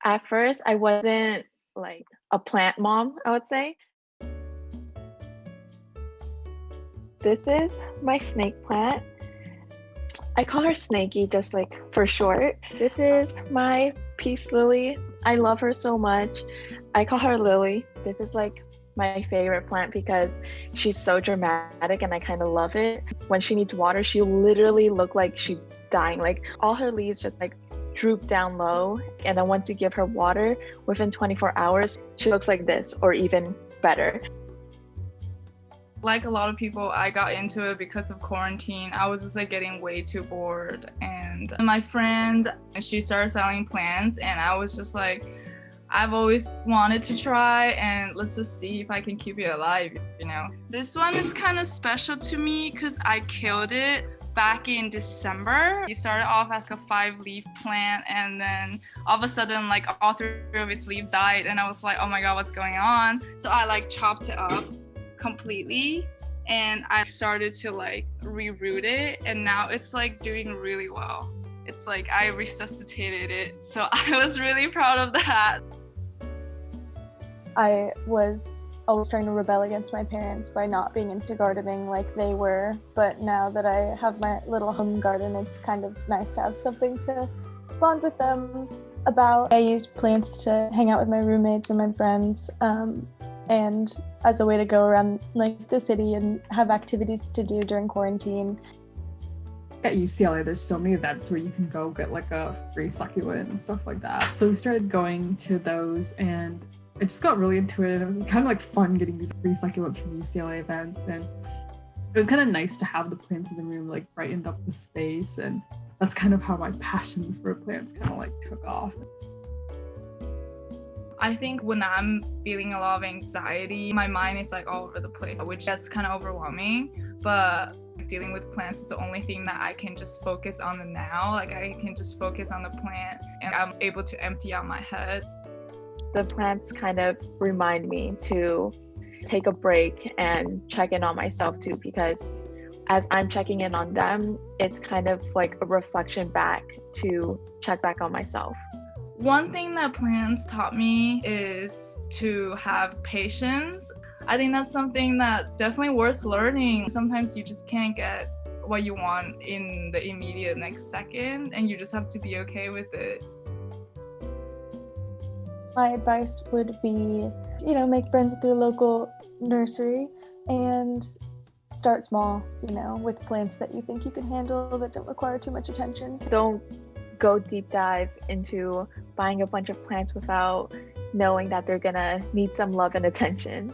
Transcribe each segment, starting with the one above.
At first, I wasn't like a plant mom, I would say. This is my snake plant. I call her Snaky just like for short. This is my peace lily. I love her so much. I call her Lily. This is like my favorite plant because she's so dramatic and I kind of love it. When she needs water, she literally look like she's dying. Like all her leaves just like droop down low, and then once you give her water, within 24 hours, she looks like this or even better. Like a lot of people, I got into it because of quarantine. I was just like getting way too bored, and my friend, she started selling plants, and I was just like, I've always wanted to try, and let's just see if I can keep it alive, you know. This one is kind of special to me because I killed it back in December. It started off as a 5-leaf plant, and then all of a sudden like all 3 of its leaves died, and I was like, oh my god, what's going on? So I like chopped it up completely, and I started to like reroot it, and now it's like doing really well. It's like I resuscitated it, so I was really proud of that. I was always trying to rebel against my parents by not being into gardening like they were, but now that I have my little home garden, it's kind of nice to have something to bond with them about. I use plants to hang out with my roommates and my friends, and as a way to go around like the city and have activities to do during quarantine. At UCLA, there's so many events where you can go get like a free succulent and stuff like that. So we started going to those, and I just got really into it, and it was kind of like fun getting these free succulents from UCLA events, and it was kind of nice to have the plants in the room like brightened up the space, and that's kind of how my passion for plants kind of like took off. I think when I'm feeling a lot of anxiety, my mind is like all over the place, which gets kind of overwhelming, but dealing with plants is the only thing that I can just focus on the now. Like I can just focus on the plant, and I'm able to empty out my head. The plants kind of remind me to take a break and check in on myself too, because as I'm checking in on them, it's kind of like a reflection back to check back on myself. One thing that plants taught me is to have patience. I think that's something that's definitely worth learning. Sometimes you just can't get what you want in the immediate next second, and you just have to be okay with it. My advice would be, make friends with your local nursery and start small, with plants that you think you can handle that don't require too much attention. Don't go deep dive into buying a bunch of plants without knowing that they're gonna need some love and attention.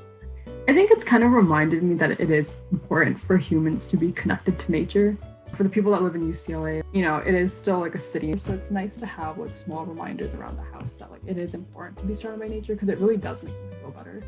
I think it's kind of reminded me that it is important for humans to be connected to nature. For the people that live in UCLA, it is still like a city, so it's nice to have like small reminders around the house that like it is important to be surrounded by nature, because it really does make you feel better.